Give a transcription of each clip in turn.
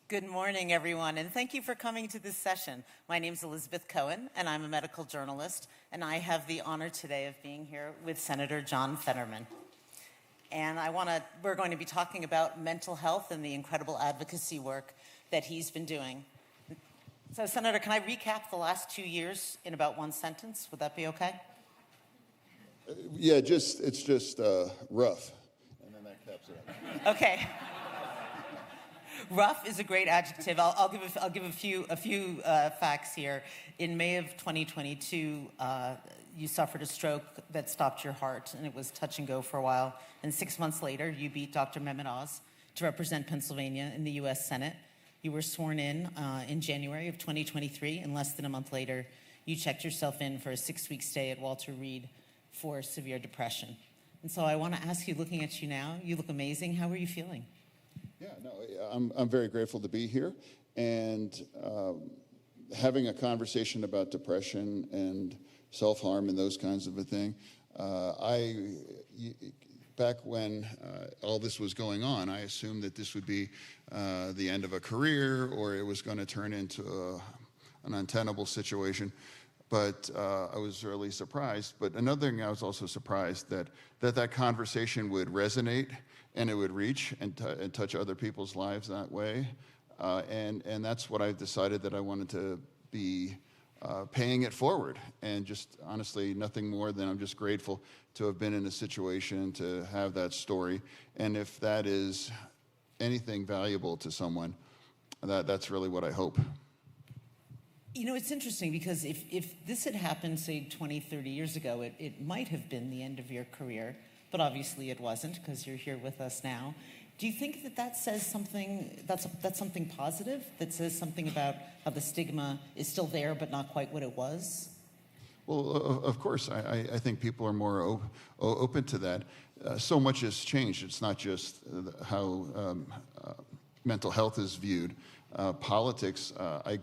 Good morning, everyone, and thank you for coming to this session. My name is Elizabeth Cohen, and I'm a medical journalist, and I have the honor today of being here with Senator John Fetterman. And we're going to be talking about mental health and the incredible advocacy work that he's been doing. So, Senator, can I recap the last 2 years in about one sentence? Would that be okay? Yeah, it's just rough, and then that caps it up. Okay. Rough is a great adjective. I'll give a few facts here. In May of 2022, you suffered a stroke that stopped your heart, and it was touch and go for a while. And 6 months later, you beat Dr. Mehmet Oz to represent Pennsylvania in the U.S. Senate. You were sworn in January of 2023, and less than a month later, you checked yourself in for a 6-week stay at Walter Reed for severe depression. And so I want to ask you, looking at you now, you look amazing. How are you feeling? Yeah, no, I'm very grateful to be here, and having a conversation about depression and self-harm and those kinds of a thing. Back when all this was going on, I assumed that this would be the end of a career, or it was going to turn into an untenable situation. But I was really surprised. But another thing, I was also surprised that conversation would resonate and it would reach and touch other people's lives that way. And that's what I've decided that I wanted to be paying it forward. And just honestly, nothing more than I'm just grateful to have been in a situation to have that story. And if that is anything valuable to someone, that's really what I hope. You know, it's interesting because if this had happened, say, 20, 30 years ago, it might have been the end of your career, but obviously it wasn't because you're here with us now. Do you think that says something, that's something positive, that says something about how the stigma is still there but not quite what it was? Well, of course, I think people are more open to that. So much has changed. It's not just how mental health is viewed. Politics, I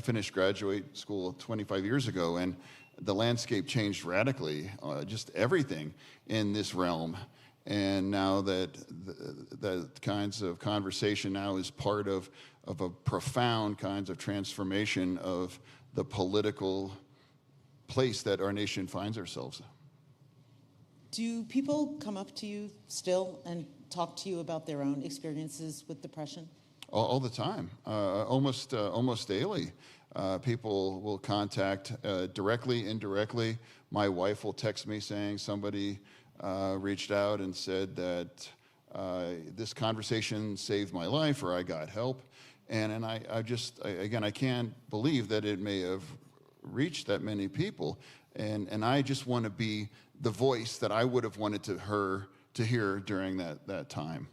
finished graduate school 25 years ago, and the landscape changed radically, just everything in this realm. And now that kinds of conversation now is part of a profound kinds of transformation of the political place that our nation finds ourselves. Do people come up to you still and talk to you about their own experiences with depression? All the time, almost daily. People will contact directly, indirectly. My wife will text me saying somebody reached out and said that this conversation saved my life, or I got help. And I can't believe that it may have reached that many people. And I just want to be the voice that I would have wanted her to hear during that time.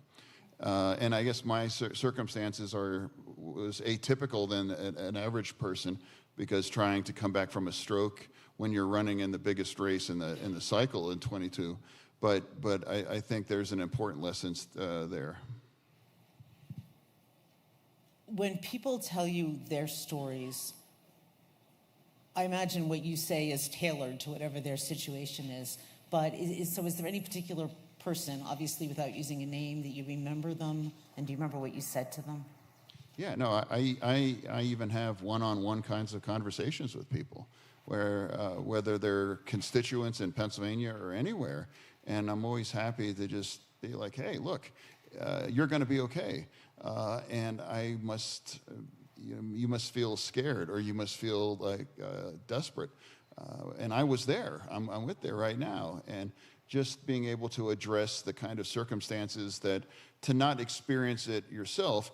And I guess my circumstances was atypical than an average person, because trying to come back from a stroke when you're running in the biggest race in the cycle in 22. But I think there's an important lesson there. When people tell you their stories, I imagine what you say is tailored to whatever their situation is. But is there any particular person, obviously without using a name, that you remember them, and do you remember what you said to them? Yeah, no, I even have one-on-one kinds of conversations with people, where whether they're constituents in Pennsylvania or anywhere, and I'm always happy to just be like, hey, look, you're going to be okay, and I must, you must feel scared, or you must feel like desperate, and I was there. I'm with there right now, and just being able to address the kind of circumstances that, to not experience it yourself,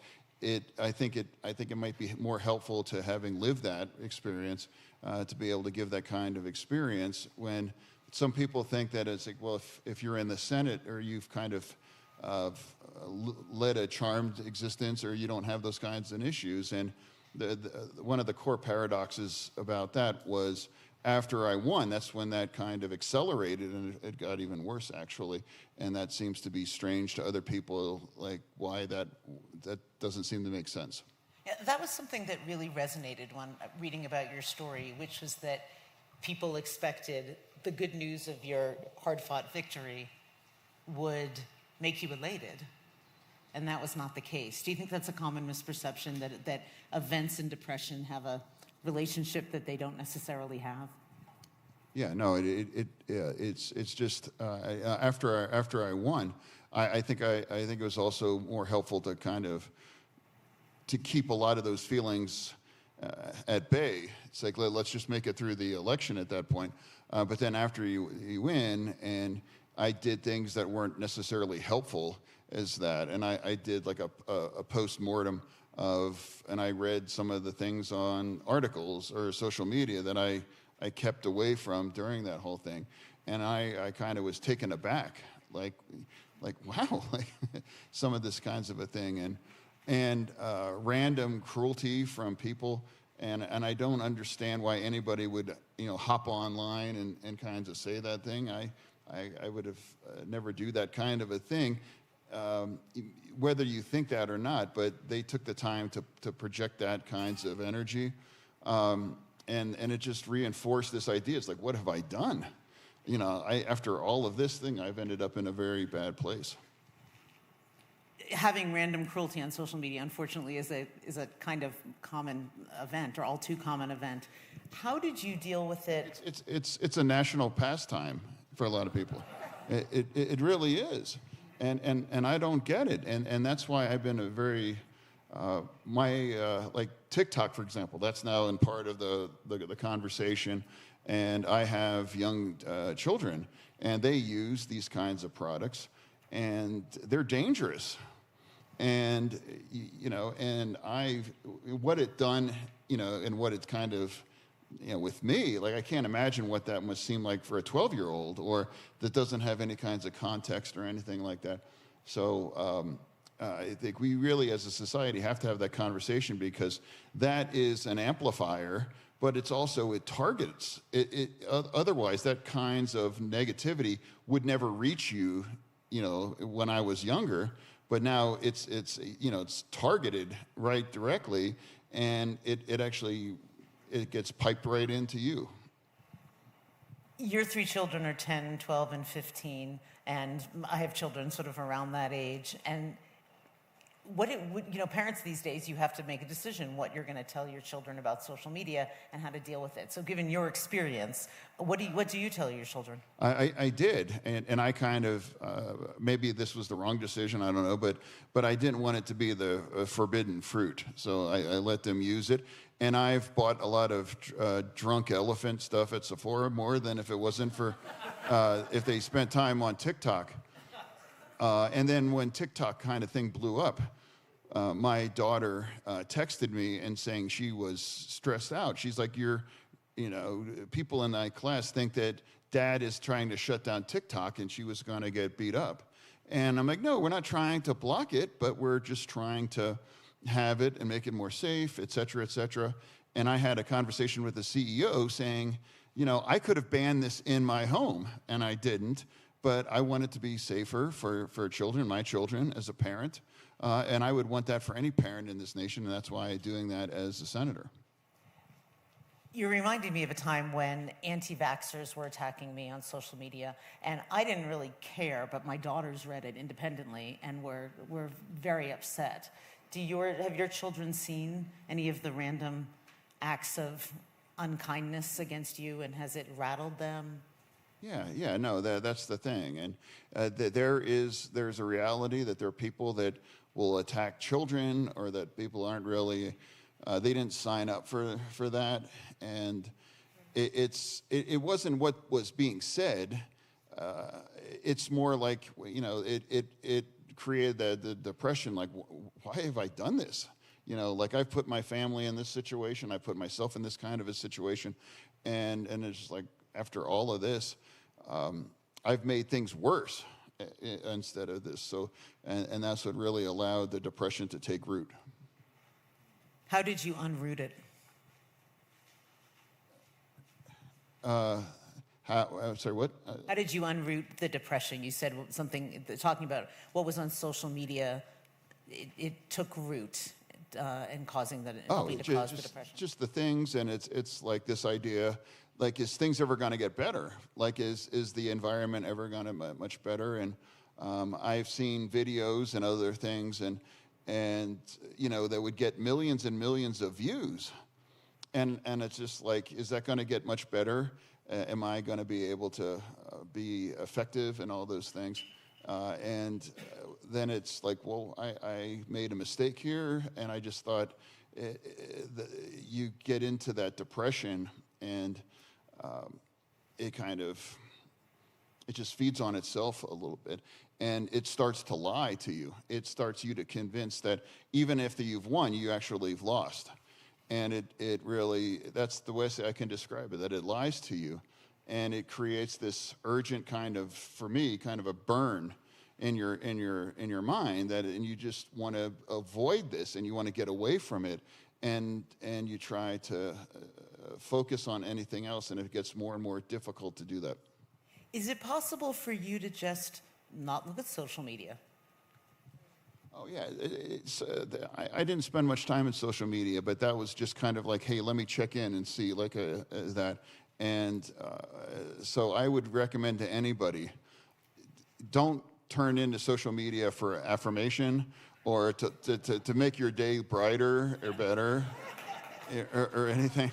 I think it might be more helpful to having lived that experience, to be able to give that kind of experience, when some people think that it's like, well, if you're in the Senate, or you've kind of led a charmed existence, or you don't have those kinds of issues. And one of the core paradoxes about that was, after I won, that's when that kind of accelerated, and it got even worse, actually. And that seems to be strange to other people, like why that doesn't seem to make sense. Yeah, that was something that really resonated when reading about your story, which was that people expected the good news of your hard-fought victory would make you elated. and that was not the case. Do you think that's a common misperception, that events in depression have a relationship that they don't necessarily have? Yeah, no, it's just after I won, I think it was also more helpful to kind of to keep a lot of those feelings at bay. It's like, let's just make it through the election at that point. But then after you win, and I did things that weren't necessarily helpful as that, and I did like a post-mortem and I read some of the things on articles or social media that I kept away from during that whole thing. And I kind of was taken aback, like wow, like some of this kinds of a thing, and random cruelty from people. And I don't understand why anybody would, hop online and kinds of say that thing. I would have never do that kind of a thing, whether you think that or not. But they took the time to project that kinds of energy, and it just reinforced this idea. It's like, what have I done? After all of this thing, I've ended up in a very bad place. Having random cruelty on social media, unfortunately, is a kind of common event, or all too common event. How did you deal with it? It's a national pastime for a lot of people. It really is, and I don't get it, and that's why I've been a very like TikTok, for example. That's now in part of the conversation, and I have young children, and they use these kinds of products, and they're dangerous. And and what it done, and what it's kind of, with me, like I can't imagine what that must seem like for a 12-year-old, or that doesn't have any kinds of context or anything like that. So I think we really, as a society, have to have that conversation, because that is an amplifier, but it targets it. Otherwise, that kinds of negativity would never reach you, when I was younger. But now it's targeted right directly, and it actually gets piped right into you. Your three children are 10, 12, and 15, and I have children sort of around that age. And parents these days, you have to make a decision what you're going to tell your children about social media and how to deal with it. So given your experience, what do you tell your children? I did, and I kind of, maybe this was the wrong decision, I don't know, but I didn't want it to be the forbidden fruit, so I let them use it. And I've bought a lot of drunk elephant stuff at Sephora, more than if it wasn't for, if they spent time on TikTok. And then when TikTok kind of thing blew up, my daughter texted me and saying she was stressed out. She's like, people in my class think that Dad is trying to shut down TikTok, and she was going to get beat up. And I'm like, no, we're not trying to block it, but we're just trying to have it and make it more safe, et cetera, et cetera. And I had a conversation with the CEO saying, I could have banned this in my home, and I didn't. But I want it to be safer for children, my children, as a parent. And I would want that for any parent in this nation, and that's why I'm doing that as a senator. You're reminding me of a time when anti-vaxxers were attacking me on social media, and I didn't really care, but my daughters read it independently and were very upset. Have your children seen any of the random acts of unkindness against you, and has it rattled them? Yeah, no, that's the thing. And there's a reality that there are people that will attack children, or that people aren't really, they didn't sign up for that. And it wasn't what was being said. It's more like, it created the depression, like, why have I done this? Like, I've put my family in this situation, I put myself in this kind of a situation, and it's just like, after all of this, I've made things worse instead of this. So, and that's what really allowed the depression to take root. How did you unroot it? Sorry, what? How did you unroot the depression? You said something, talking about what was on social media, it took root and causing helping to cause the depression. Just the things, and it's like this idea, like, is things ever going to get better? Like, is the environment ever going to much better? And I've seen videos and other things, and that would get millions and millions of views. And it's just like, is that going to get much better? Am I going to be able to be effective in all those things? Then it's like, well, I made a mistake here, and I just thought you get into that depression, and it just feeds on itself a little bit, and it starts to lie to you. It starts you to convince that even if you've won, you actually have lost. And it really, that's the way I can describe it, that it lies to you, and it creates this urgent for me, kind of a burn in your mind, and you just want to avoid this, and you want to get away from it, and you try to focus on anything else, and it gets more and more difficult to do that. Is it possible for you to just not look at social media? Oh, yeah. I didn't spend much time in social media, but that was just kind of like, hey, let me check in and see that. And so I would recommend to anybody, don't turn into social media for affirmation or to make your day brighter or better or anything.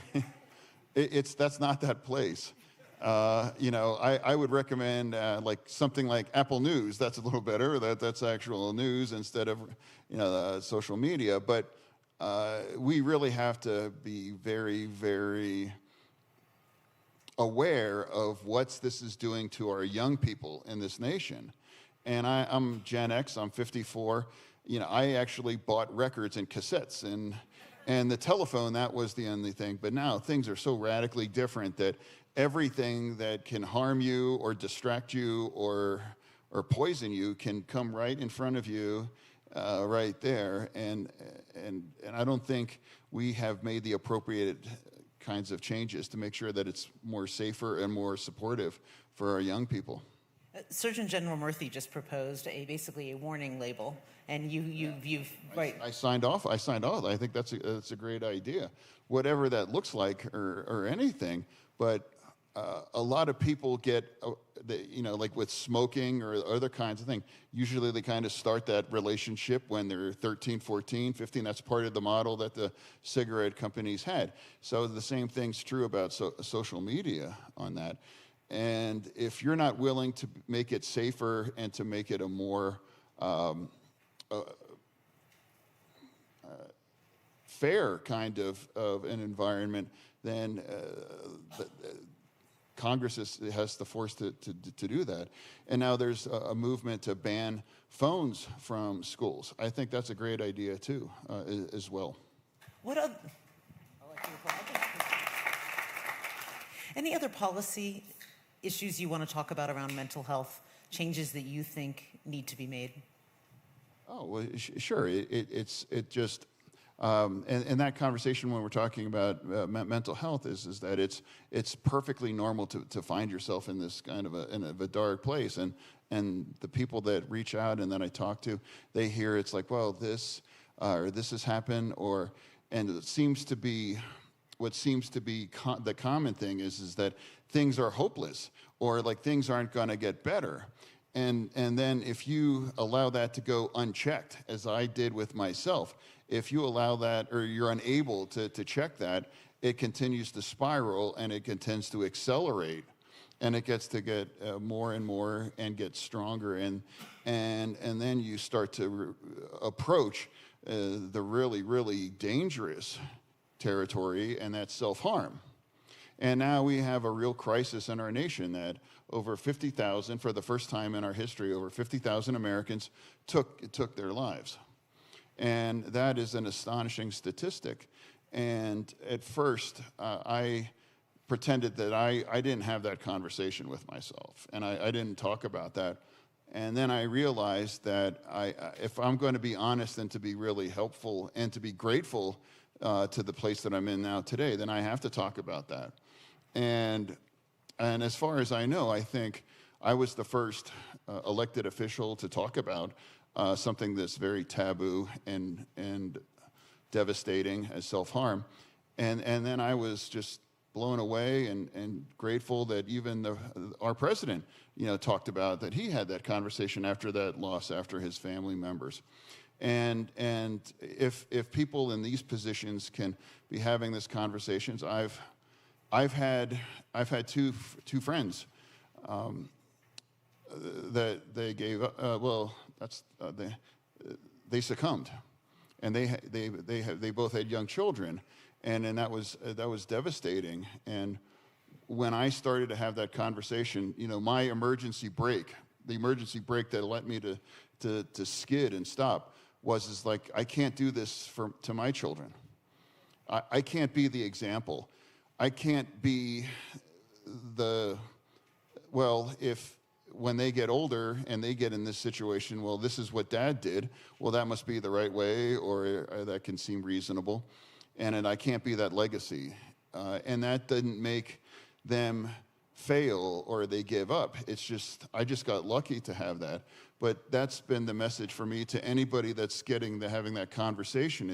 That's not that place. I would recommend like something like Apple News. That's a little better. That's actual news instead of social media. But we really have to be very, very aware of what this is doing to our young people in this nation. And I'm Gen X. I'm 54. I actually bought records and cassettes and the telephone. That was the only thing. But now things are so radically different that everything that can harm you or distract you or poison you can come right in front of you, right there. And I don't think we have made the appropriate kinds of changes to make sure that it's more safer and more supportive for our young people. Surgeon General Murthy just proposed basically a warning label, and you've right. I signed off. I think that's a great idea, whatever that looks like or anything. But a lot of people get, like with smoking or other kinds of things, usually they kind of start that relationship when they're 13, 14, 15. That's part of the model that the cigarette companies had. So the same thing's true about social media on that. And if you're not willing to make it safer and to make it a more fair kind of an environment, then Congress has the force to do that. And now there's a movement to ban phones from schools. I think that's a great idea too, as well. Any other policy issues you want to talk about around mental health, changes that you think need to be made? Oh, well, sure. It's just, and that conversation when we're talking about mental health is that it's perfectly normal to find yourself in this kind of a dark place. And the people that reach out and that I talk to, they hear it's like, well, this has happened, and it seems to be, what seems to be the common thing is that things are hopeless, or like things aren't going to get better. And then if you allow that to go unchecked, as I did with myself, if you allow that, or you're unable to check that, it continues to spiral, and it tends to accelerate, and it gets to get more and more and get stronger, and then you start to approach the really, really dangerous territory, and that's self-harm. And now we have a real crisis in our nation that over 50,000, for the first time in our history, over 50,000 Americans took their lives. And that is an astonishing statistic. And at first, I pretended that I didn't have that conversation with myself, and I didn't talk about that. And then I realized that if I'm going to be honest and to be really helpful and to be grateful to the place that I'm in now today, then I have to talk about that. And as far as I know, I think I was the first elected official to talk about something that's very taboo and devastating as self-harm. And then I was just blown away and grateful that even our president, talked about that he had that conversation after that loss, after his family members. And if people in these positions can be having these conversations, I've had two friends that they gave up. They succumbed, and they both had young children, and that was devastating. And when I started to have that conversation, my emergency brake, the emergency brake that led me to skid and stop, was like, I can't do this to my children. I can't be the example. I can't be if when they get older and they get in this situation, well, this is what Dad did, well, that must be the right way, or that can seem reasonable. And I can't be that legacy. And that didn't make them fail or they give up. It's just, I just got lucky to have that. But that's been the message for me to anybody that's having that conversation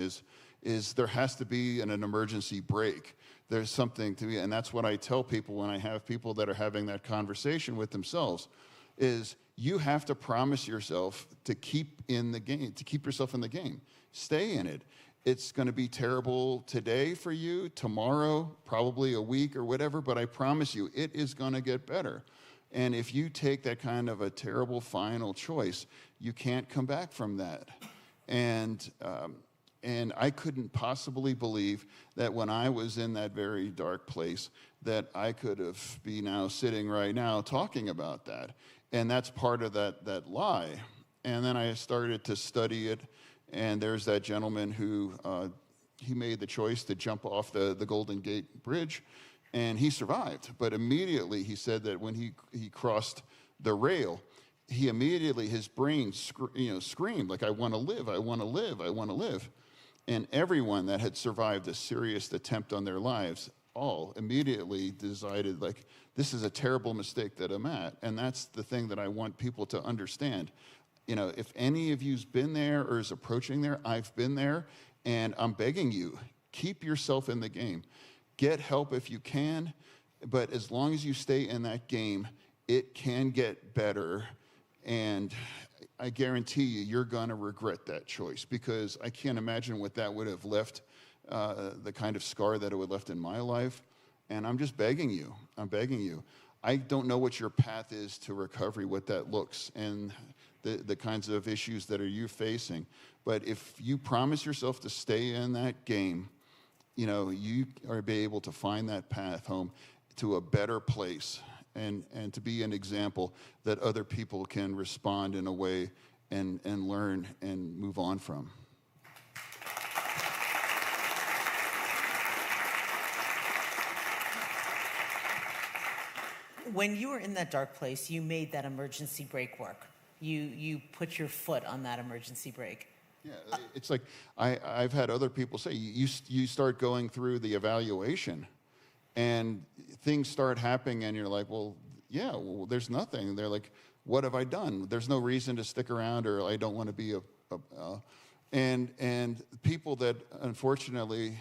is there has to be an emergency brake. There's something to be, and that's what I tell people when I have people that are having that conversation with themselves, is you have to promise yourself to keep in the game, to keep yourself in the game. Stay in it. It's going to be terrible today for you, tomorrow, probably a week or whatever, but I promise you, it is going to get better. And if you take that kind of a terrible final choice, you can't come back from that. And I couldn't possibly believe that when I was in that very dark place, that I could have been now sitting right now talking about that. And that's part of that lie. And then I started to study it, and there's that gentleman who he made the choice to jump off the Golden Gate Bridge, and he survived. But immediately he said that when he crossed the rail, he immediately, his brain screamed like, I want to live, I want to live, I want to live. And everyone that had survived a serious attempt on their lives all immediately decided, like, this is a terrible mistake that I'm at. And that's the thing that I want people to understand. If any of you's been there or is approaching there, I've been there, and I'm begging you, keep yourself in the game. Get help if you can, but as long as you stay in that game, it can get better. And I guarantee you're going to regret that choice, because I can't imagine what that would have left, the kind of scar that it would have left in my life. And I'm just begging you. I don't know what your path is to recovery, what that looks, and the kinds of issues that you're facing. But if you promise yourself to stay in that game, you are be able to find that path home to a better place. And to be an example that other people can respond in a way and learn and move on from. When you were in that dark place, you made that emergency brake work. You put your foot on that emergency brake. Yeah, it's like I've had other people say, you start going through the evaluation, and things start happening, and you're like, well, there's nothing. They're like, what have I done? There's no reason to stick around, or I don't want to be and people that unfortunately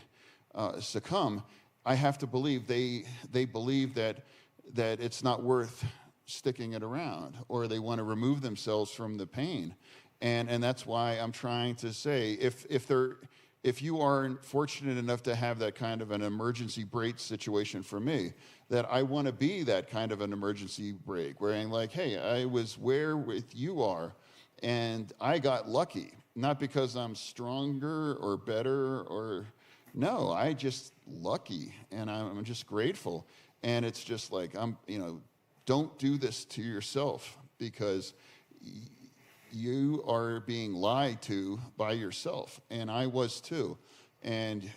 succumb, I have to believe they believe that it's not worth sticking it around, or they want to remove themselves from the pain. And that's why I'm trying to say, if you are fortunate enough to have that kind of an emergency brake situation for me, that I want to be that kind of an emergency brake, where I'm like, hey, I was where with you are, and I got lucky, not because I'm stronger or better no, I just lucky, and I'm just grateful. And it's just like, don't do this to yourself, because you are being lied to by yourself, and I was too. And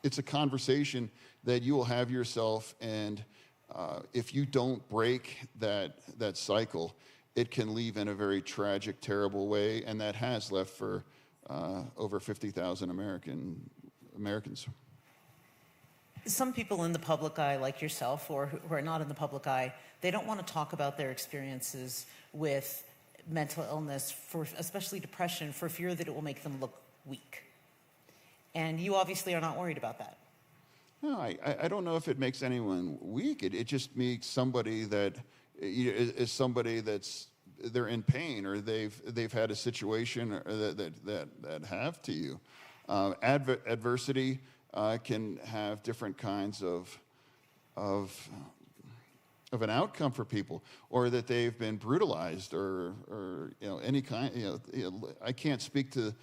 it's a conversation that you will have yourself, and if you don't break that cycle, it can leave in a very tragic, terrible way, and that has left for over 50,000 Americans. Some people in the public eye, like yourself, or who are not in the public eye, they don't want to talk about their experiences with mental illness, especially depression, for fear that it will make them look weak. And you obviously are not worried about that. No, I don't know if it makes anyone weak. It just makes somebody that is somebody they're in pain, or they've had a situation that have to you. Adversity can have different kinds of an outcome for people, or that they've been brutalized, or any kind. I can't speak to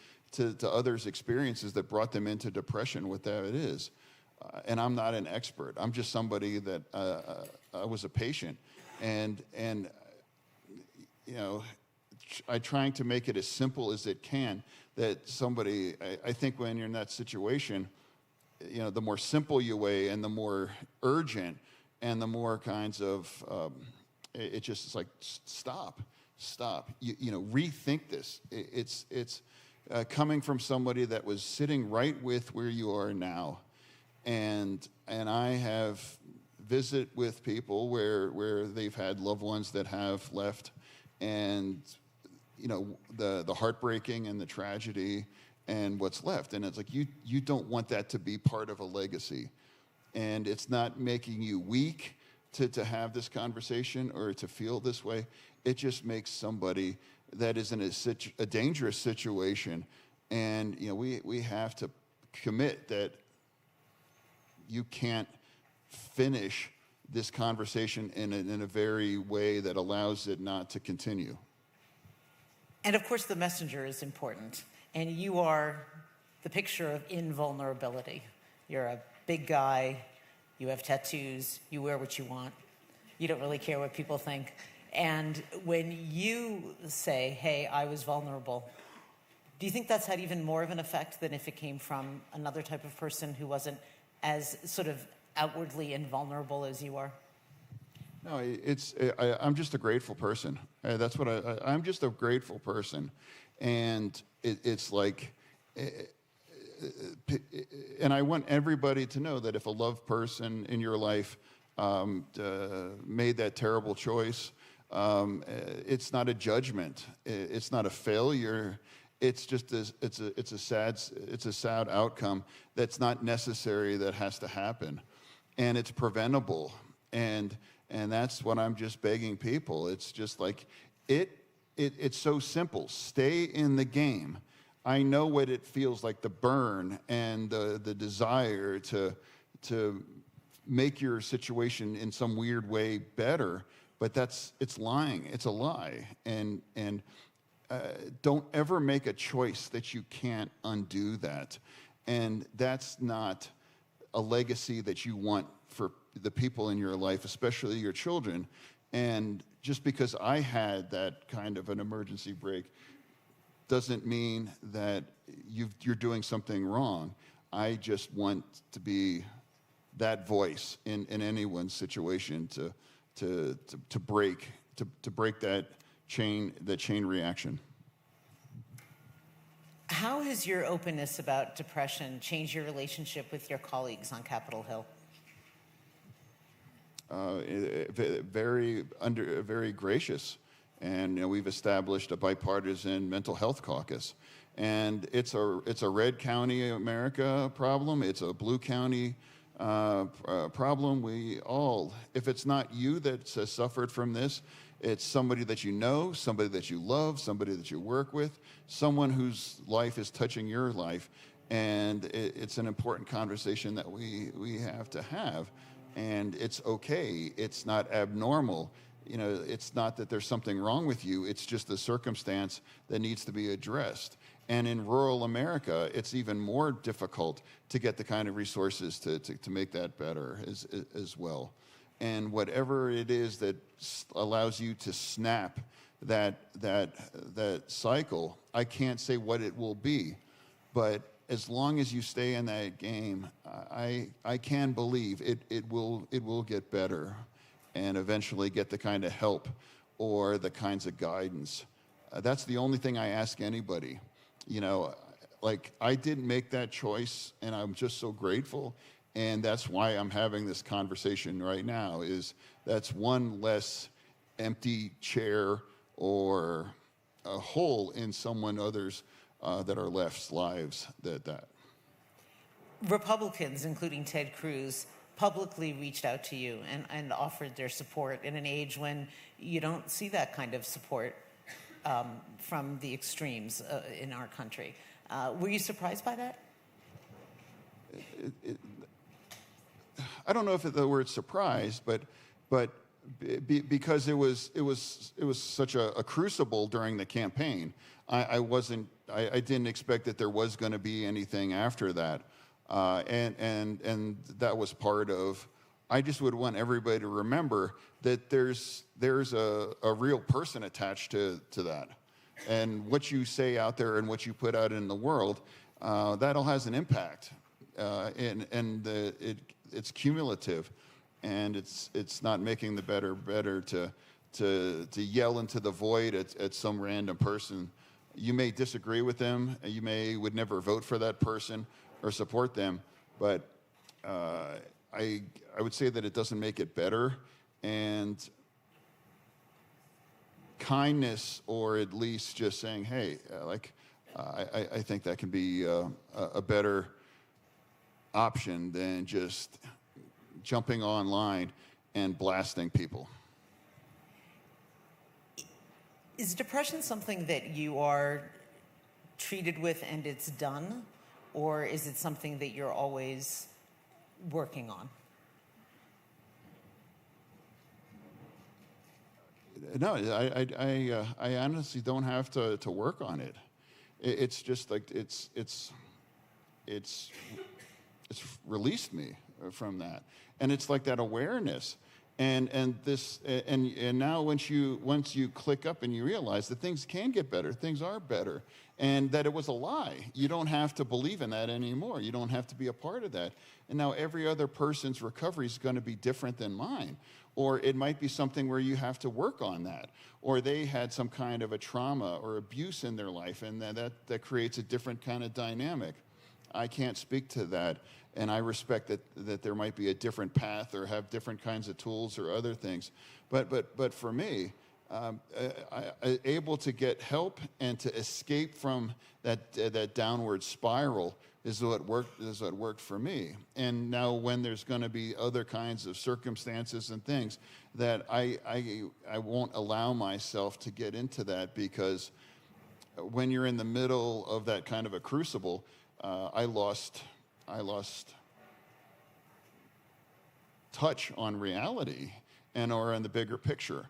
others' experiences that brought them into depression, what that it is. And I'm not an expert. I'm just somebody that I was a patient, and I trying to make it as simple as it can. That somebody, I think, when you're in that situation, the more simple you weigh, and the more urgent, and the more kinds of, it's like stop. Rethink this. It's coming from somebody that was sitting right with where you are now. And I have visit with people where they've had loved ones that have left, and the heartbreaking and the tragedy and what's left. And it's like you don't want that to be part of a legacy. And it's not making you weak to have this conversation or to feel this way. It just makes somebody that is in a dangerous situation. And we have to commit that you can't finish this conversation in a very way that allows it not to continue. And of course, the messenger is important. And you are the picture of invulnerability. You're a big guy, you have tattoos, you wear what you want, you don't really care what people think. And when you say, hey, I was vulnerable, do you think that's had even more of an effect than if it came from another type of person who wasn't as sort of outwardly invulnerable as you are? No, I'm just a grateful person. That's what I'm just a grateful person. And it's like, and I want everybody to know that if a loved person in your life made that terrible choice, it's not a judgment. It's not a failure. It's just it's a sad outcome that's not necessary, that has to happen, and it's preventable. And that's what I'm just begging people. It's just like it's so simple. Stay in the game. I know what it feels like, the burn and the desire to make your situation in some weird way better, but it's lying. It's a lie. And don't ever make a choice that you can't undo that. And that's not a legacy that you want for the people in your life, especially your children. And just because I had that kind of an emergency brake doesn't mean that you're doing something wrong. I just want to be that voice in anyone's situation to break that chain reaction. How has your openness about depression changed your relationship with your colleagues on Capitol Hill? Very gracious, and we've established a bipartisan mental health caucus, and it's a red county America problem. It's a blue county problem. We all, if it's not you that's suffered from this, it's somebody that you know, somebody that you love, somebody that you work with, someone whose life is touching your life, and it's an important conversation that we have to have. And it's okay. It's not abnormal. It's not that there's something wrong with you. It's just a circumstance that needs to be addressed. And in rural America, it's even more difficult to get the kind of resources to make that better as well. And whatever it is that allows you to snap that cycle, I can't say what it will be, but as long as you stay in that game, I can believe it will get better, and eventually get the kind of help or the kinds of guidance. That's the only thing I ask anybody. Like, I didn't make that choice, and I'm just so grateful. And that's why I'm having this conversation right now, is that's one less empty chair or a hole in someone others that are left's lives that. Republicans, including Ted Cruz, publicly reached out to you and offered their support in an age when you don't see that kind of support from the extremes in our country. Were you surprised by that? I don't know if the word surprised, but because it was such a crucible during the campaign, I didn't expect that there was going to be anything after that, and that was part of. I just would want everybody to remember that there's a real person attached to that, and what you say out there and what you put out in the world, that all has an impact, and it's cumulative, and it's not making the better to yell into the void at some random person. You may disagree with them, you would never vote for that person or support them, but I would say that it doesn't make it better, and kindness, or at least just saying, hey, I think that can be a better option than just jumping online and blasting people. Is depression something that you are treated with and it's done, or is it something that you're always working on? No, I honestly don't have to work on it. It's just like it's released me from that, and it's like that awareness, and now once you click up and you realize that things can get better, things are better, and that it was a lie. You don't have to believe in that anymore. You don't have to be a part of that. And now every other person's recovery is going to be different than mine. Or it might be something where you have to work on that. Or they had some kind of a trauma or abuse in their life, and that creates a different kind of dynamic. I can't speak to that, and I respect that there might be a different path or have different kinds of tools or other things. But for me, able to get help and to escape from that downward spiral is what worked for me. And now when there's going to be other kinds of circumstances and things, that I won't allow myself to get into that, because when you're in the middle of that kind of a crucible, I lost touch on reality or on the bigger picture.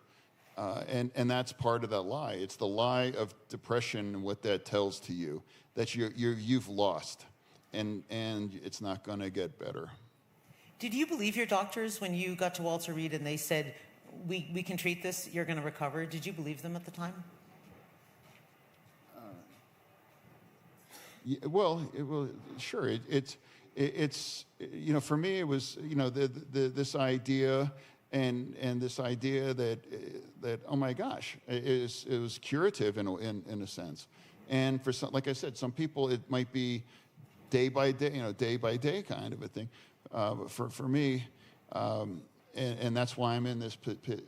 And that's part of that lie. It's the lie of depression and what that tells to you, that you've lost, and it's not going to get better. Did you believe your doctors when you got to Walter Reed and they said, we can treat this, you're going to recover? Did you believe them at the time? Sure. It's for me it was this idea. And this idea that oh my gosh, it was curative in a sense, and for some, like I said, some people it might be day by day kind of a thing. For me, and that's why I'm in this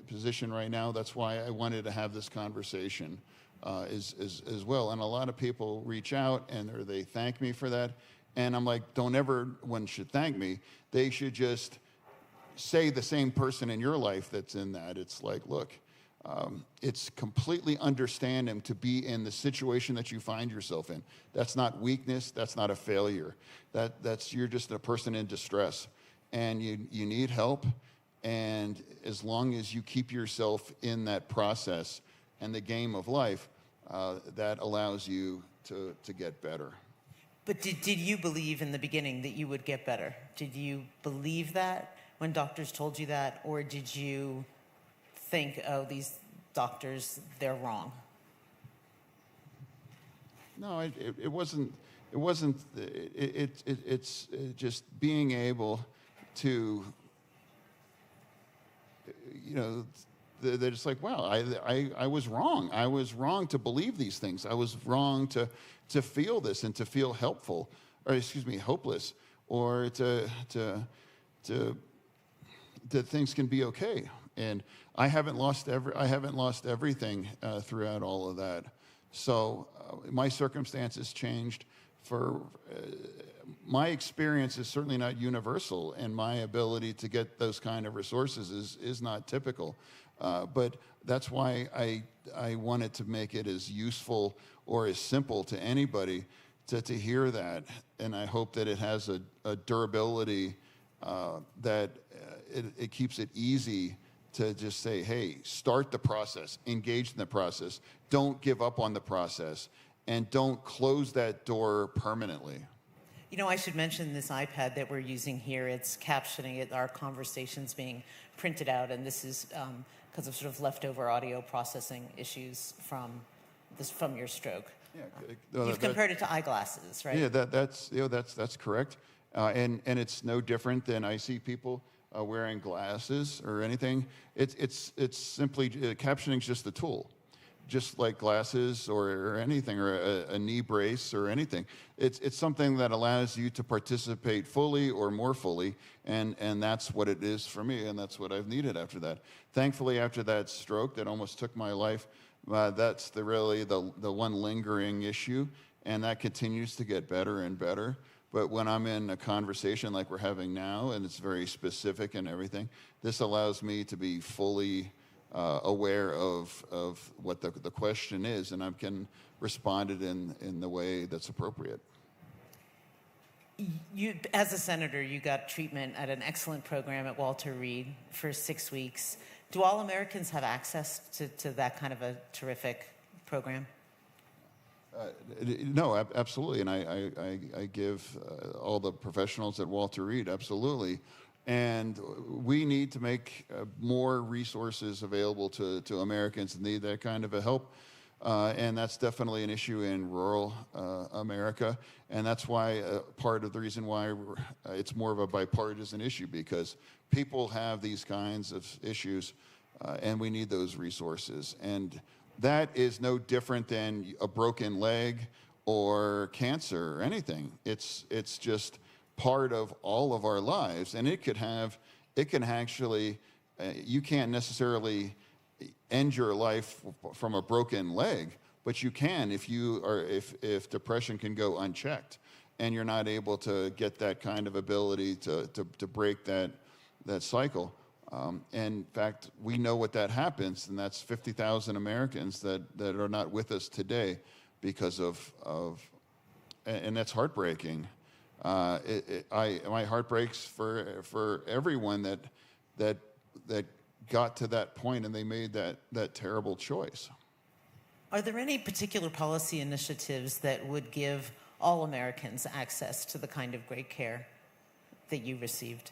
position right now. That's why I wanted to have this conversation as well. And a lot of people reach out and they thank me for that, and I'm like, one should thank me. They should just say the same person in your life that's in that. It's like, look, it's completely understanding to be in the situation that you find yourself in. That's not weakness. That's not a failure. You're just a person in distress, and you need help. And as long as you keep yourself in that process and the game of life, that allows you to get better. But did you believe in the beginning that you would get better? Did you believe that when doctors told you that, or did you think, oh, these doctors, they're wrong? No, it wasn't. It wasn't. It's just being able to, that it's like, wow, I was wrong. I was wrong to believe these things. I was wrong to feel this and to feel hopeless, or that things can be okay. And I haven't lost everything throughout all of that. So my circumstances changed for my experience is certainly not universal, and my ability to get those kind of resources is not typical. But that's why I wanted to make it as useful or as simple to anybody to hear that. And I hope that it has a durability that it keeps it easy to just say, hey, start the process, engage in the process, don't give up on the process, and don't close that door permanently. You know, I should mention this iPad that we're using here. It's captioning it, our conversations being printed out, and this is because of sort of leftover audio processing issues from your stroke. Yeah, you've compared it to eyeglasses, right? Yeah, that's correct, and it's no different than I see people wearing glasses or anything. It's simply captioning is just a tool. Just like glasses or anything, or a knee brace or anything. It's something that allows you to participate fully or more fully, and that's what it is for me, and that's what I've needed after that. Thankfully, after that stroke that almost took my life, that's really the one lingering issue, and that continues to get better and better. But when I'm in a conversation like we're having now, and it's very specific and everything, this allows me to be fully aware of what the question is, and I can respond it in the way that's appropriate. You, as a senator, you got treatment at an excellent program at Walter Reed for 6 weeks. Do all Americans have access to that kind of a terrific program? No, absolutely, and I give all the professionals at Walter Reed, absolutely. And we need to make more resources available to Americans that need that kind of a help. And that's definitely an issue in rural America. And that's why part of the reason why it's more of a bipartisan issue, because people have these kinds of issues and we need those resources. And that is no different than a broken leg or cancer or anything. It's just part of all of our lives, and it can actually, you can't necessarily end your life from a broken leg, but you can if depression can go unchecked, and you're not able to get that kind of ability to break that cycle. In fact, we know what that happens, and that's 50,000 Americans that are not with us today because of and that's heartbreaking. My heart breaks for everyone that got to that point and they made that terrible choice. Are there any particular policy initiatives that would give all Americans access to the kind of great care that you received?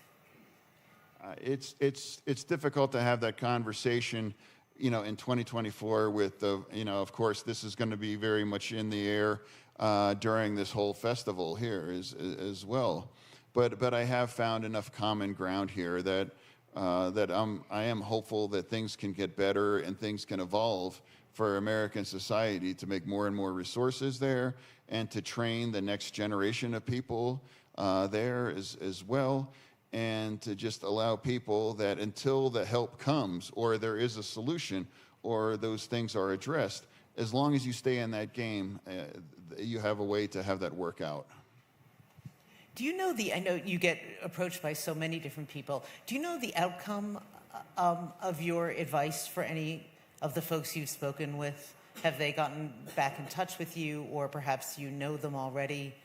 It's difficult to have that conversation, in 2024 with of course, this is going to be very much in the air during this whole festival here as well. But I have found enough common ground here that I am hopeful that things can get better and things can evolve for American society to make more and more resources there and to train the next generation of people there as well, and to just allow people that until the help comes or there is a solution or those things are addressed, as long as you stay in that game, you have a way to have that work out. Do you know I know you get approached by so many different people. Do you know the outcome of your advice for any of the folks you've spoken with? Have they gotten back in touch with you, or perhaps you know them already?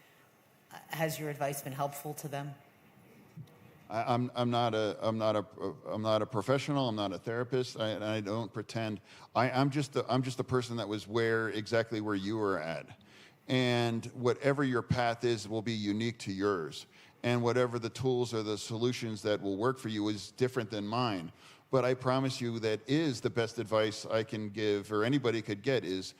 Has your advice been helpful to them? I'm not a professional. I'm not a therapist. I don't pretend. I'm just a person that was exactly where you were at, and whatever your path is will be unique to yours, and whatever the tools or the solutions that will work for you is different than mine. But I promise you that is the best advice I can give, or anybody could get, is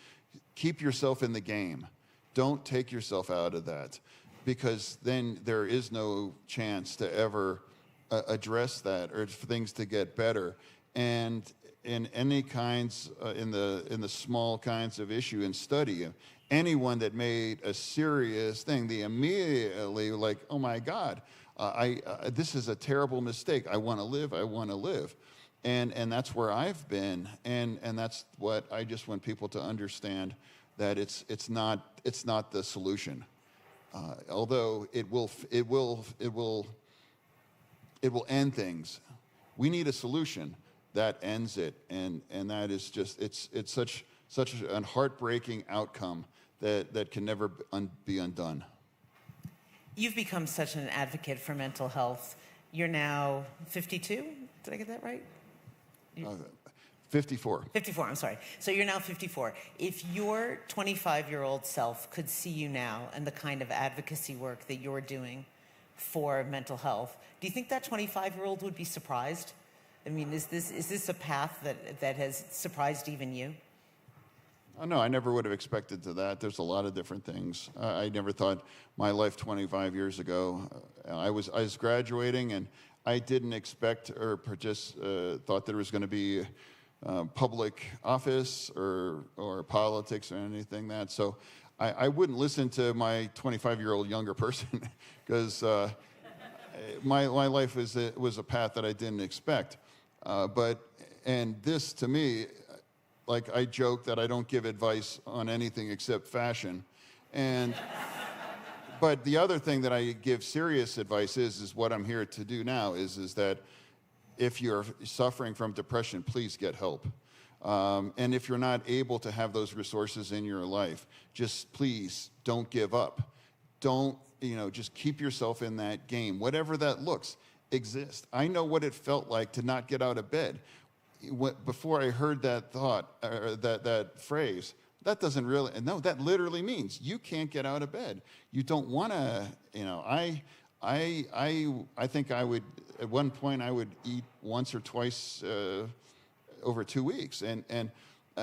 keep yourself in the game. Don't take yourself out of that, because then there is no chance to ever address that or for things to get better. And in any kinds, in the small kinds of issue and study, anyone that made a serious thing, they immediately like, oh my God, this is a terrible mistake. I want to live. And that's where I've been, and that's what I just want people to understand, that it's not the solution. Although it will end things. We need a solution that ends it, and that is just it's such a heartbreaking outcome that can never be undone. You've become such an advocate for mental health. You're now 52. Did I get that right? 54. 54, I'm sorry. So you're now 54. If your 25-year-old self could see you now and the kind of advocacy work that you're doing for mental health, do you think that 25-year-old would be surprised? I mean, is this a path that has surprised even you? Oh, no, I never would have expected to that. There's a lot of different things. I never thought my life 25 years ago. I was graduating, and I didn't expect or just thought there was going to be public office or politics or anything that. So I wouldn't listen to my 25-year-old younger person because my life was a path that I didn't expect. And this, to me, like I joke that I don't give advice on anything except fashion. But the other thing that I give serious advice is what I'm here to do now is that if you're suffering from depression, please get help. And if you're not able to have those resources in your life, just please don't give up. Don't, just keep yourself in that game. Whatever that looks, exist. I know what it felt like to not get out of bed. Before I heard that thought, or that phrase, that doesn't really, no, that literally means you can't get out of bed. You don't want to, I think I would, at one point I would eat once or twice over 2 weeks, and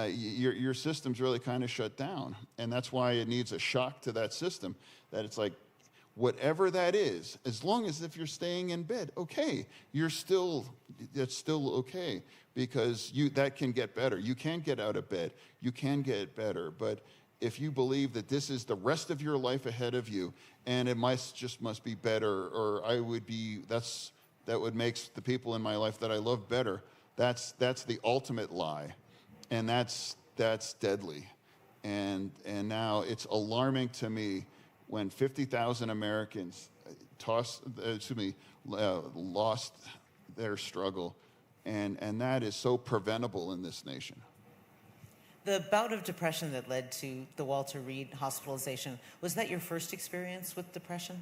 your system's really kind of shut down. And that's why it needs a shock to that system, that it's like, whatever that is, as long as if you're staying in bed, okay, it's still okay, because that can get better. You can get out of bed, you can get better, but if you believe that this is the rest of your life ahead of you, and it must be better, or that would make the people in my life that I love better, that's the ultimate lie, and that's deadly. And now it's alarming to me when 50,000 Americans lost their struggle, and that is so preventable in this nation. The bout of depression that led to the Walter Reed hospitalization, was that your first experience with depression?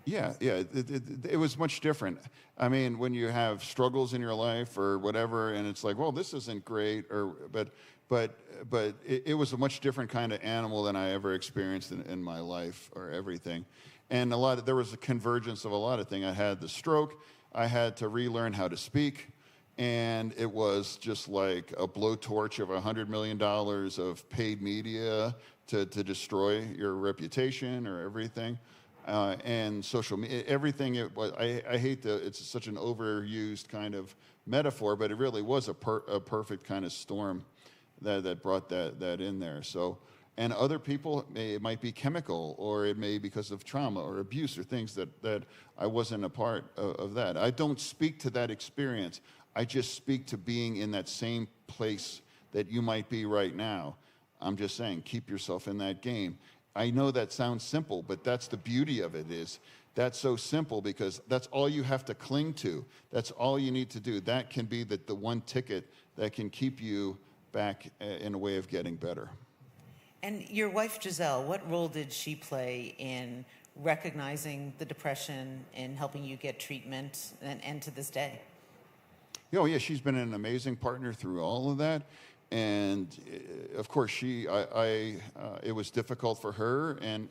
Yeah, it was much different. I mean, when you have struggles in your life or whatever, and it's like, well, this isn't great, but it was a much different kind of animal than I ever experienced in my life or everything. And there was a convergence of a lot of things. I had the stroke, I had to relearn how to speak, and it was just like a blowtorch of $100 million of paid media to destroy your reputation or everything. And social media, everything. I hate it's such an overused kind of metaphor, but it really was a perfect kind of storm that brought that in there. So, and other people, it might be chemical, or it may be because of trauma or abuse or things that I wasn't a part of that. I don't speak to that experience. I just speak to being in that same place that you might be right now. I'm just saying, keep yourself in that game. I know that sounds simple, but that's the beauty of it is that's so simple because that's all you have to cling to. That's all you need to do. That can be the one ticket that can keep you back in a way of getting better. And your wife, Giselle, what role did she play in recognizing the depression and helping you get treatment and to this day? Oh, yeah, she's been an amazing partner through all of that. And of course, it was difficult for her, and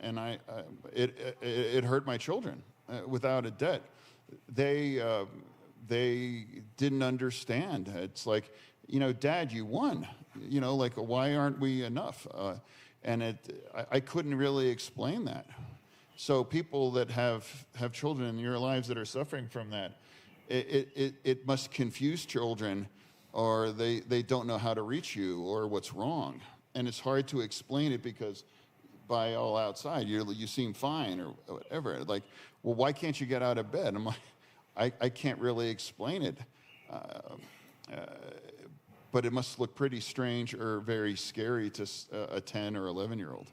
it hurt my children without a doubt. They didn't understand. It's like, Dad, you won. Like, why aren't we enough? And I couldn't really explain that. So people that have children in your lives that are suffering from that, it must confuse children, or they don't know how to reach you or what's wrong. And it's hard to explain it because by all outside, you seem fine or whatever. Like, well, why can't you get out of bed? I'm like, I can't really explain it. But it must look pretty strange or very scary to a 10 or 11-year-old.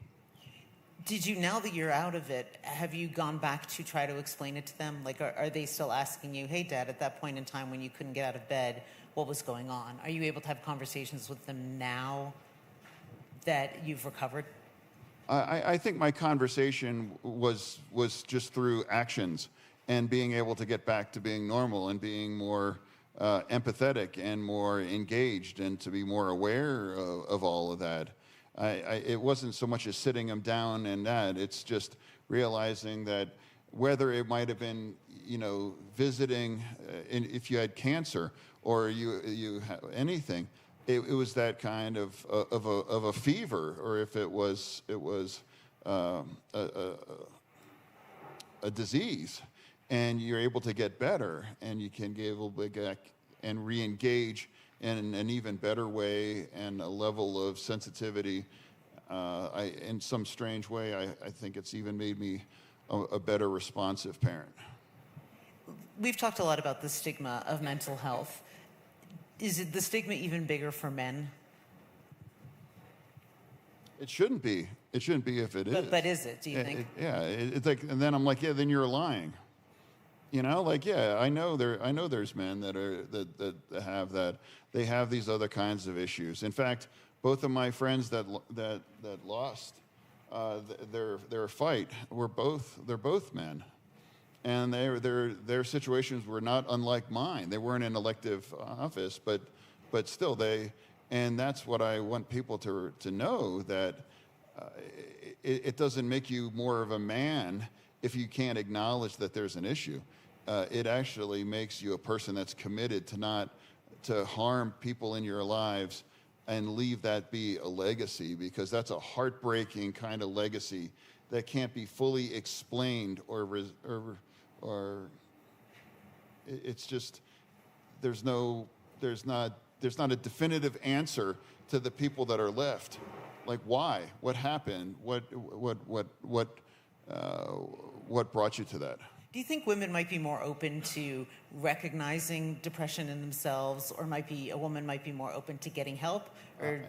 Did you, now that you're out of it, have you gone back to try to explain it to them? Like, are they still asking you, hey, Dad, at that point in time when you couldn't get out of bed, what was going on? Are you able to have conversations with them now that you've recovered? I think my conversation was just through actions and being able to get back to being normal and being more empathetic and more engaged and to be more aware of all of that. It wasn't so much as sitting them down and that. It's just realizing that whether it might have been, visiting if you had cancer or you anything, it was that kind of a fever, or if it was a disease, and you're able to get better, and you can give a big and re-engage in an even better way and a level of sensitivity. In some strange way, I think it's even made me a better responsive parent. We've talked a lot about the stigma of mental health. Is it the stigma even bigger for men? It shouldn't be. It shouldn't be if it is. But is it, do you think? It's like, and then I'm like, yeah, then you're lying. I know there's men that have that. They have these other kinds of issues. In fact, both of my friends that lost their fight they're both men, and their situations were not unlike mine. They weren't in elective office, but still and that's what I want people to know, that it doesn't make you more of a man if you can't acknowledge that there's an issue. It actually makes you a person that's committed to not to harm people in your lives and leave that be a legacy, because that's a heartbreaking kind of legacy that can't be fully explained or it's just there's not a definitive answer to the people that are left. Like, why? What happened? What brought you to that? Do you think women might be more open to recognizing depression in themselves, or a woman might be more open to getting help? Or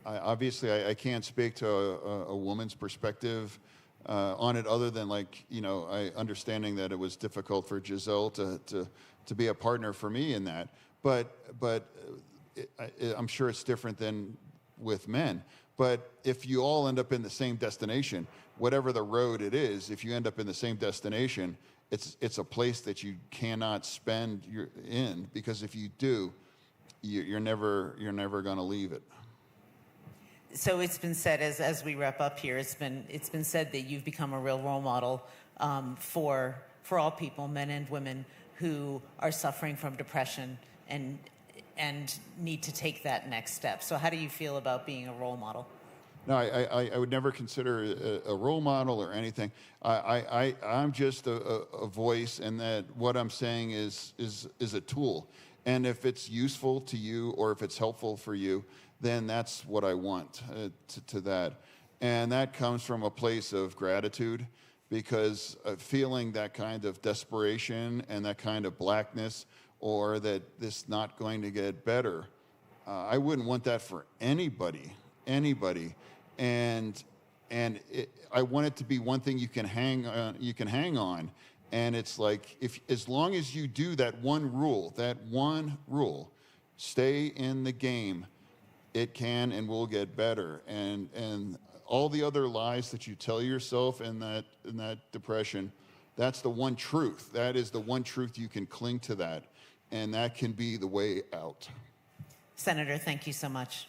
obviously, I can't speak to a woman's perspective on it, other than understanding that it was difficult for Giselle to be a partner for me in that. But I'm sure it's different than with men. But if you all end up in the same destination, whatever the road it is, if you end up in the same destination, it's a place that you cannot spend in, because if you do, you're never going to leave it. So it's been said, as we wrap up here, it's been said that you've become a real role model for all people, men and women, who are suffering from depression and need to take that next step. So how do you feel about being a role model? No, I would never consider a role model or anything. I'm just a voice, and that what I'm saying is a tool. And if it's useful to you, or if it's helpful for you, then that's what I want to that. And that comes from a place of gratitude, because feeling that kind of desperation and that kind of blackness, or that this not going to get better, I wouldn't want that for anybody. And I want it to be one thing you can hang on. And it's like, as long as you do that one rule, stay in the game, it can and will get better. And all the other lies that you tell yourself in that depression, that's the one truth. That is the one truth you can cling to, that, and that can be the way out. Senator, thank you so much.